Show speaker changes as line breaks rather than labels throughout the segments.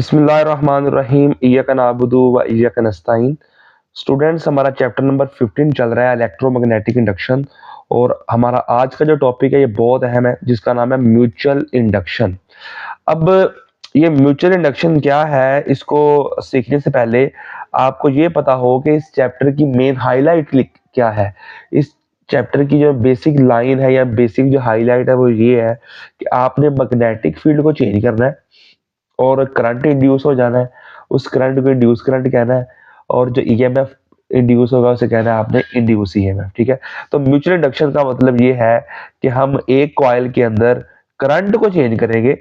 बिस्मिल्लाहिर्रहमानिर्रहीम इय्याका नअबुदु व इय्याका नस्तईन। स्टूडेंट्स, हमारा चैप्टर नंबर 15 चल रहा है इलेक्ट्रोमैग्नेटिक इंडक्शन। और हमारा आज का जो टॉपिक है ये बहुत अहम है, जिसका नाम है म्यूचुअल इंडक्शन। अब ये म्यूचुअल इंडक्शन क्या है, इसको सीखने से पहले आपको ये पता हो कि इस चैप्टर की मेन हाईलाइट क्या है। इस चैप्टर की जो बेसिक लाइन है या बेसिक जो हाईलाइट है वो ये है कि आपने मैग्नेटिक फील्ड को चेंज करना है और करंट इंड्यूस हो जाना है। उस करंट को इंड्यूस करंट कहना है, और जो ईएमएफ इंड्यूस होगा उसे कहना है आपने इंड्यूस ईएमएफ। ठीक है, तो म्यूचुअल इंडक्शन का मतलब ये है कि हम एक कॉइल के अंदर करंट को चेंज करेंगे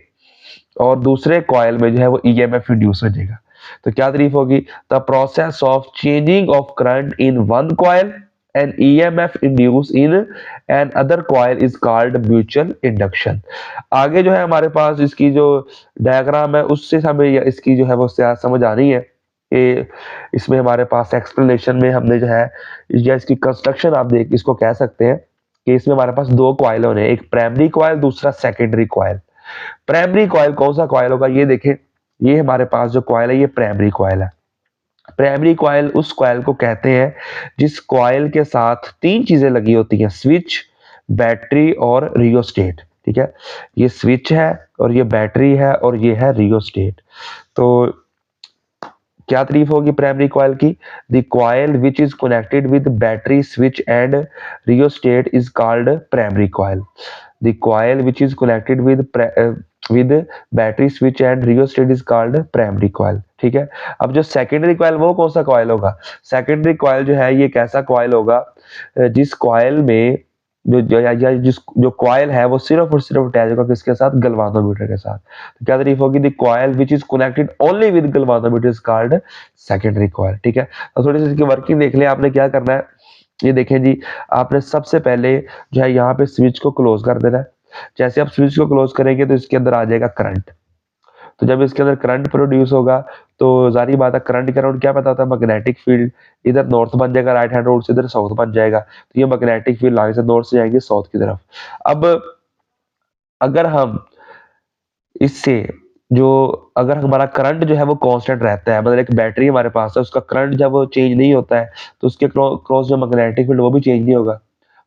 और दूसरे कॉइल में जो है वो ईएमएफ इंड्यूस हो जाएगा। तो क्या तारीफ होगी? The process of changing of current in one coil and EMF induce in an other coil is called mutual induction. आगे जो है हमारे पास इसकी जो डायग्राम है उससे हमें इसकी जो है वो समझ आ रही है कि इसमें हमारे पास एक्सप्लेनेशन में हमने जो है या इसकी कंस्ट्रक्शन आप देख इसको कह सकते हैं कि इसमें हमारे पास दो कॉइल होने, एक प्राइमरी कॉइल दूसरा सेकेंडरी कॉइल। प्राइमरी कॉइल कौन सा कॉइल होगा? ये देखें, ये हमारे पास जो कॉइल है ये प्राइमरी कॉइल है। प्राइमरी कॉइल उस कॉइल को कहते हैं जिस कॉइल के साथ तीन चीजें लगी होती हैं, स्विच, बैटरी और रियोस्टेट। ठीक है, ये स्विच है और ये बैटरी है और ये है रियोस्टेट। तो क्या तारीफ होगी प्राइमरी कॉइल की? The coil which is connected with battery, switch and rheostat is called primary coil. The coil which is connected with battery, switch and rheostat is called primary coil. ठीक है, अब जो secondary coil वो कौन सा coil होगा? Secondary coil जो है ये कैसा कॉइल होगा जिस कॉइल में जो कॉइल है वो सिर्फ और सिर्फ अटैच होगा किसके साथ? गलवानोमीटर के साथ। तो क्या तारीफ होगी? The coil which is connected only with galvanometer is called secondary coil. ठीक है, तो थोड़ी सी इसकी वर्किंग देख ले। आपने क्या करना है, ये देखें जी, आपने सबसे पहले जो है यहाँ पे स्विच को क्लोज कर देना है। जैसे आप स्विच को क्लोज करेंगे तो इसके अंदर आ जाएगा करंट। तो जब इसके अंदर करंट प्रोड्यूस होगा तो जारी बात है, करंट के अराउंड क्या पता होता है? मैग्नेटिक फील्ड इधर नॉर्थ बन जाएगा, राइट हैंड रोड से इधर साउथ बन जाएगा। तो ये मैग्नेटिक फील्ड आगे से नॉर्थ से जाएंगे साउथ की तरफ। अब अगर हम इससे जो अगर हमारा करंट जो है वो कांस्टेंट रहता है, मतलब एक बैटरी हमारे पास है उसका करंट जब वो चेंज नहीं होता है तो उसके क्रॉस जो मैग्नेटिक फील्ड वो भी चेंज नहीं होगा,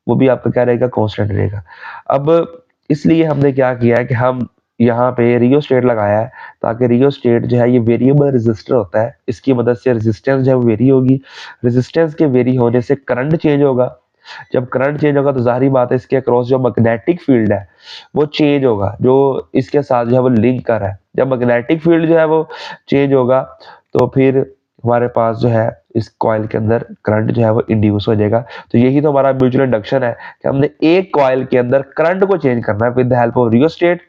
वो भी आपका क्या रहेगा? कांस्टेंट रहेगा। अब इसलिए हमने क्या किया है कि हम यहाँ पे रियोस्टेट लगाया है ताकि रियोस्टेट जो है ये वेरिएबल रेजिस्टर होता है, इसकी मदद से रेजिस्टेंस जो है वो वेरी होगी। रेजिस्टेंस के वेरी होने से करंट चेंज होगा। जब करंट चेंज होगा तो जाहिर बात है इसके अक्रॉस जो मैग्नेटिक फील्ड है वो चेंज होगा, जो इसके साथ जो है वो लिंक कर रहा है। जब मैग्नेटिक फील्ड जो है वो चेंज होगा तो फिर हमारे पास जो है इस कॉइल के अंदर करंट जो है वो इंड्यूस हो जाएगा। तो यही तो हमारा म्यूचुअल इंडक्शन है कि हमने एक कॉइल के अंदर करंट को चेंज करना है with the help of rheostat.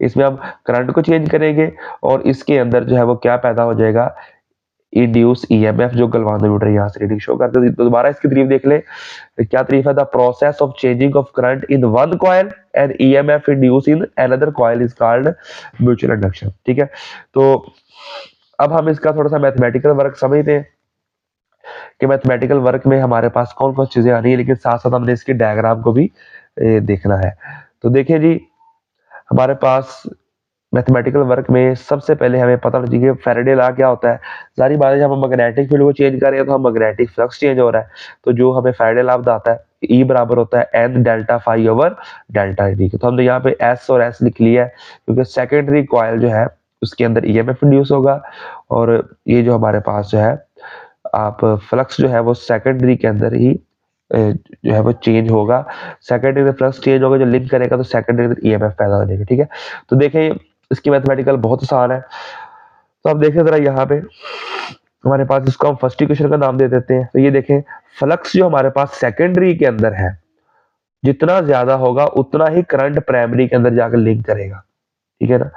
इसमें हम करंट को चेंज करेंगे और इसके अंदर जो है वो क्या पैदा हो जाएगा? इंड्यूस ईएमएफ, जो गलवानोमीटर यहाँ से रीडिंग शो करते हैं। तो दोबारा इसकी तारीफ देख ले, क्या तारीफ है? The process of changing of current in one coil and EMF induce in another coil is called mutual induction. ठीक है, तो अब हम इसका थोड़ा सा मैथमेटिकल वर्क समझते हैं कि मैथमेटिकल वर्क में हमारे पास कौन कौन चीजें आ रही है, लेकिन साथ साथ हमने इसके डायग्राम को भी देखना है। तो देखिए जी, हमारे पास मैथमेटिकल वर्क में सबसे पहले हमें पता होना चाहिए फैराडे लॉ क्या होता है। सारी बातें जब हम मैग्नेटिक फील्ड को चेंज कर रहे हैं तो हम मैग्नेटिक फ्लक्स चेंज हो रहा है। तो जो हमें फैराडे लॉ बताता है E बराबर होता है n delta phi over delta t. तो हमने यहाँ पे एस और एस लिख लिया है क्योंकि सेकेंडरी कॉइल जो है उसके अंदर ईएमएफ इंड्यूस होगा और ये जो हमारे पास जो है आप फ्लक्स जो है वो सेकेंडरी के अंदर ही जो है वो चेंज होगा। सेकेंडरी में फ्लक्स चेंज होगा, जो लिंक करेगा तो सेकेंडरी में ईएमएफ पैदा हो जाएगा। ठीक है, तो देखें इसकी मैथमेटिकल बहुत आसान है। तो आप देखें जरा यहाँ पे हमारे पास, इसको हम फर्स्ट इक्वेशन का नाम दे देते हैं। तो ये देखें, फ्लक्स जो हमारे पास सेकेंडरी के अंदर है जितना ज्यादा होगा उतना ही करंट प्राइमरी के अंदर जाकर लिंक करेगा। ठीक है ना,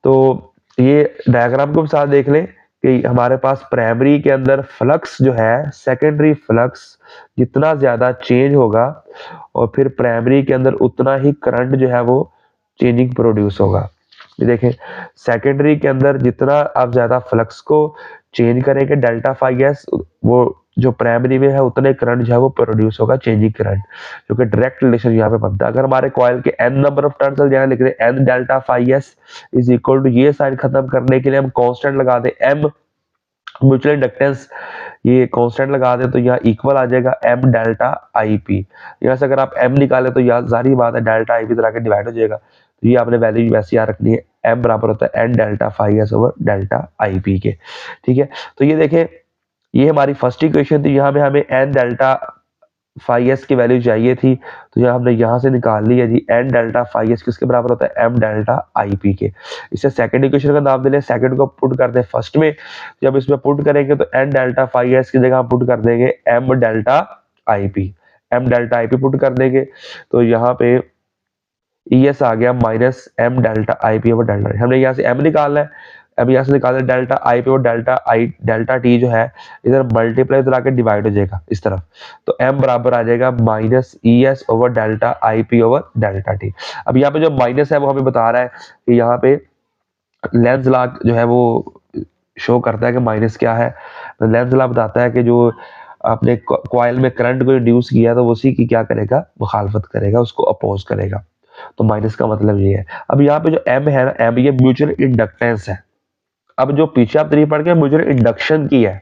तो ये डायग्राम को साथ देख लें कि हमारे पास प्राइमरी के अंदर फ्लक्स जो है, सेकेंडरी फ्लक्स जितना ज्यादा चेंज होगा और फिर प्राइमरी के अंदर उतना ही करंट जो है वो चेंजिंग प्रोड्यूस होगा। ये देखें, सेकेंडरी के अंदर जितना आप ज्यादा फ्लक्स को चेंज करेंगे डेल्टा फाई एस, वो जो प्राइमरी में है उतने करंट जो है वो प्रोड्यूस होगा चेंजिंग करंट, जो कि डायरेक्ट रिलेशन यहाँ पे बनता है। अगर हमारे कॉइल के n नंबर ऑफ टर्न्स यहाँ लिख रहे हैं n delta phi s is equal to, ये साइन खत्म करने के लिए हम कांस्टेंट लगा दें m म्यूचुअल इंडक्टेंस, ये कांस्टेंट लगा दें तो यहाँ इक्वल आ जाएगा m डेल्टा आई पी। यहाँ से अगर आप m निकाले तो यहाँ जारी बात है डेल्टा आई पी तरह के डिवाइड हो जाएगा, तो ये आपने वैल्यू वैसे याद रखनी है, m बराबर होता है n delta phi s over delta i p के। ठीक है, तो ये देखें, ये हमारी फर्स्ट इक्वेशन थी, यहाँ पे हमें n डेल्टा फाई एस की वैल्यू चाहिए थी, तो यह हमने यहाँ से निकाल ली है जी, n डेल्टा फाई एस किसके बराबर होता है m डेल्टा आई पी के। इसे सेकंड इक्वेशन का नाम दे लें, सेकंड को पुट कर दें फर्स्ट में, जब इसमें पुट करेंगे तो n डेल्टा फाई एस की जगह हम पुट कर देंगे m delta i P, m delta i P put कर देंगे, तो यहाँ पे ES आ गया minus m delta i p over delta, हमने यहाँ से m निकालना है, अब यहाँ से निकालना डेल्टा आई पी और डेल्टा टी जो है इधर मल्टीप्लाई इधर आके डिवाइड हो जाएगा इस तरफ, तो m बराबर आ जाएगा minus ES over delta i p over delta T. अब यहाँ पे जो माइनस है वो हमें बता रहा है कि यहाँ पे लेंस लॉ जो है वो शो करता है कि माइनस क्या है, तो लेंस लॉ बताता है कि जो आपने कॉइल में करंट को इंड्यूस किया तो उसी की क्या करेगा, मुखालफत करेगा, उसको अपोज करेगा, तो माइनस का मतलब ये है। अब यहाँ पे जो m है ना, m ये म्यूचुअल इंडक्टेंस है। अब जो पीछे आप तरीके पढ़ के म्यूचुअल इंडक्शन की है,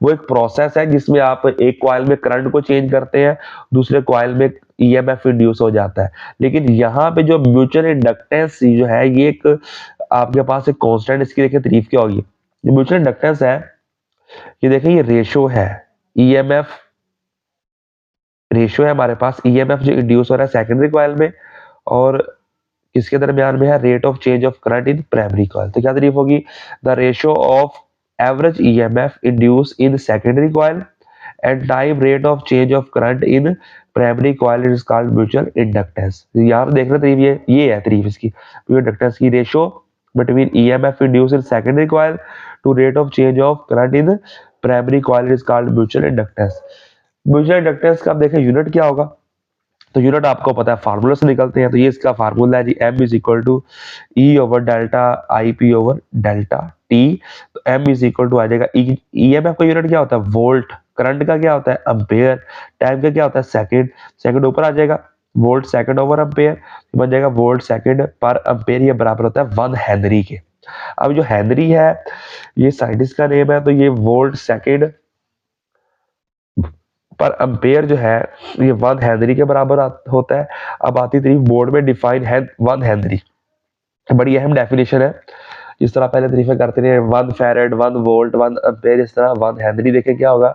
वो एक प्रोसेस है जिसमें आप एक कॉइल में करंट को चेंज करते हैं, दूसरे कॉइल में ईएमएफ इंड्यूस हो जाता है। लेकिन यहाँ पे जो म्यूचुअल इंडक्टेंस जो है ये एक आपके पास एक कांस्टेंट, इसकी देखिए तारीफ क्या होगी। जो म्यूचुअल इंडक्टेंस है ये देखिए ये रेशो है, ईएमएफ रेशो है हमारे पास, ईएमएफ जो इंड्यूस हो रहा है सेकेंडरी कॉइल में और किसके दरमियान में है, rate of change of current in primary coil. तो क्या तारीफ होगी, the ratio of average EMF induce in secondary coil and time rate of change of current in primary coil is called mutual inductance. यहाँ पर देख रहे तारीफ, ये है तारीफ इसकी, म्यूचुअल इंडक्टेंस की ratio between EMF induce in secondary coil to rate of change of current in primary coil is called mutual inductance. Mutual inductance का आप देखें यूनिट क्या होगा, तो यूनिट आपको पता है, फार्मूला से निकलते हैं, तो ये इसका फार्मूला है जी, m is equal to e over delta i p over delta t. तो m इज इक्वल टू आ जाएगा, ईएमएफ का यूनिट क्या होता है, वोल्ट, करंट का क्या होता है, एम्पेयर, टाइम का क्या होता है, सेकंड, सेकंड ऊपर आ जाएगा, वोल्ट सेकंड ओवर एम्पेयर, बन जाएगा वोल्ट सेकंड पर एम्पेयर, ये बराबर होता है 1 हेनरी के। अब जो हेनरी है ये साइंटिस्ट का नेम है, तो ये वोल्ट सेकंड पर एम्पेयर जो है ये 1 हेनरी के बराबर होता है। अब आती तारीफ बोर्ड में डिफाइन है 1 हेनरी, बड़ी अहम डेफिनेशन है, जिस तरह पहले तरीफे करते रहे 1 फैरेड 1 वोल्ट 1 एम्पेयर, इस तरह 1 हेनरी। देखें क्या होगा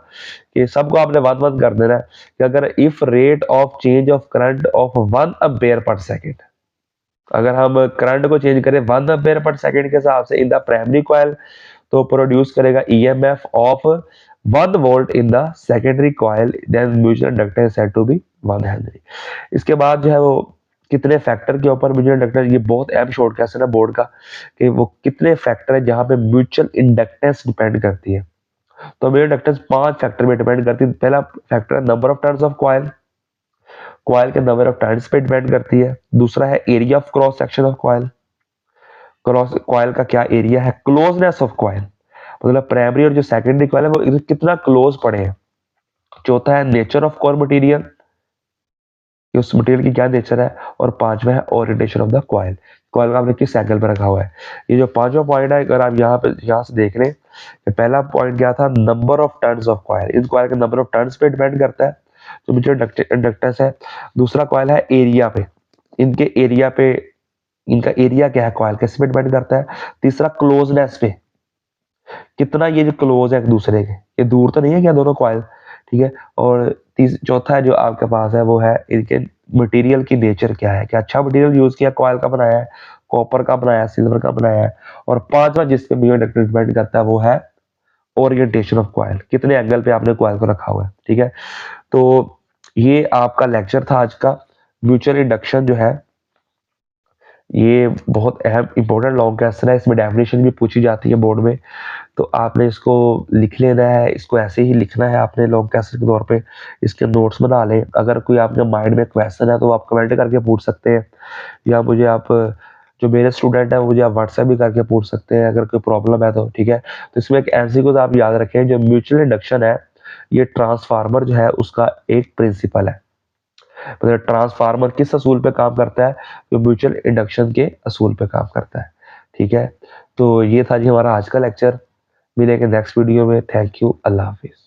कि सबको आपने 1 1 कर देना है कि अगर if rate of change of current of 1 ampere per second, अगर हम करंट को चेंज करें 1 एम्पेयर पर सेकेंड के हिसाब से इन द प्राइमरी कॉइल, तो प्रोड्यूस करेगा EMF of 1 volt in the secondary coil, then mutual inductance said to be 1 henry. इसके बाद जो है वो कितने फैक्टर के ऊपर म्यूचुअल इंडक्टेंस, ये बहुत अहम शॉर्ट क्वेश्चन है बोर्ड का कि वो कितने फैक्टर है जहां पे म्यूचुअल इंडक्टेंस डिपेंड करती है। तो म्यूचुअल इंडक्टेंस 5 फैक्टर में डिपेंड करती है। पहला फैक्टर है number of turns of coil, coil के नंबर ऑफ टर्न्स पे डिपेंड करती है। दूसरा है area of cross section of coil, cross coil का क्या एरिया है, क्लोजनेस ऑफ कॉइल, मतलब प्राइमरी और जो सेकेंडरी कॉइल है वो कितना क्लोज पड़े हैं। चौथा है नेचर ऑफ कोर मटेरियल, उस मटेरियल की क्या नेचर है, और पांचवा है orientation of the coil, coil का आपने किस एंगल पर रखा हुआ है। ये जो पांचवा पॉइंट है, अगर आप यहाँ से देख लें, पहला पॉइंट क्या था, number of turns of coil, इस कॉइल के नंबर ऑफ टर्न्स पे डिपेंड करता है जो म्यूचुअल इंडक्टेंस है। दूसरा कॉइल है एरिया पे, इनके एरिया पे, इनका एरिया क्या है कॉइल, किस पे डिपेंड करता है। तीसरा क्लोजनेस पे, कितना ये जो क्लोज है एक दूसरे के, ये दूर तो नहीं है क्या दोनों कॉइल, ठीक है। और चौथा है जो आपके पास है वो है इनके मटेरियल की नेचर क्या है, क्या अच्छा मटेरियल यूज किया, कॉइल का बनाया है, कॉपर का बनाया है, सिल्वर का बनाया है। और पांचवा जिसपे म्यूचुअल इंडक्टेंस डिपेंड करता है वो है ओरिएंटेशन ऑफ कॉइल, कितने एंगल पे आपने कॉइल को रखा हुआ है, ठीक है। तो ये आपका लेक्चर था आज का। म्यूचुअल इंडक्शन जो है ये बहुत अहम इंपॉर्टेंट लॉन्ग क्वेश्चन है, इसमें डेफिनेशन भी पूछी जाती है बोर्ड में, तो आपने इसको लिख लेना है, इसको ऐसे ही लिखना है आपने लॉन्ग क्वेश्चन के तौर पे, इसके नोट्स बना लें। अगर कोई आपके माइंड में क्वेश्चन है तो आप कमेंट करके पूछ सकते हैं, या मुझे आप जो मेरे स्टूडेंट हैं मुझे आप व्हाट्सएप भी करके पूछ सकते हैं अगर कोई प्रॉब्लम है तो, ठीक है। तो इसमें एक एमसीक्यू आप याद रखें, जो म्यूचुअल इंडक्शन है ये ट्रांसफार्मर जो है उसका एक प्रिंसिपल है। मतलब ट्रांसफार्मर किस असूल पे काम करता है? तो म्यूचुअल इंडक्शन के असूल पे काम करता है। ठीक है, तो ये था जी हमारा आज का लेक्चर। मिलेंगे नेक्स्ट वीडियो में। Thank you, Allah Hafiz.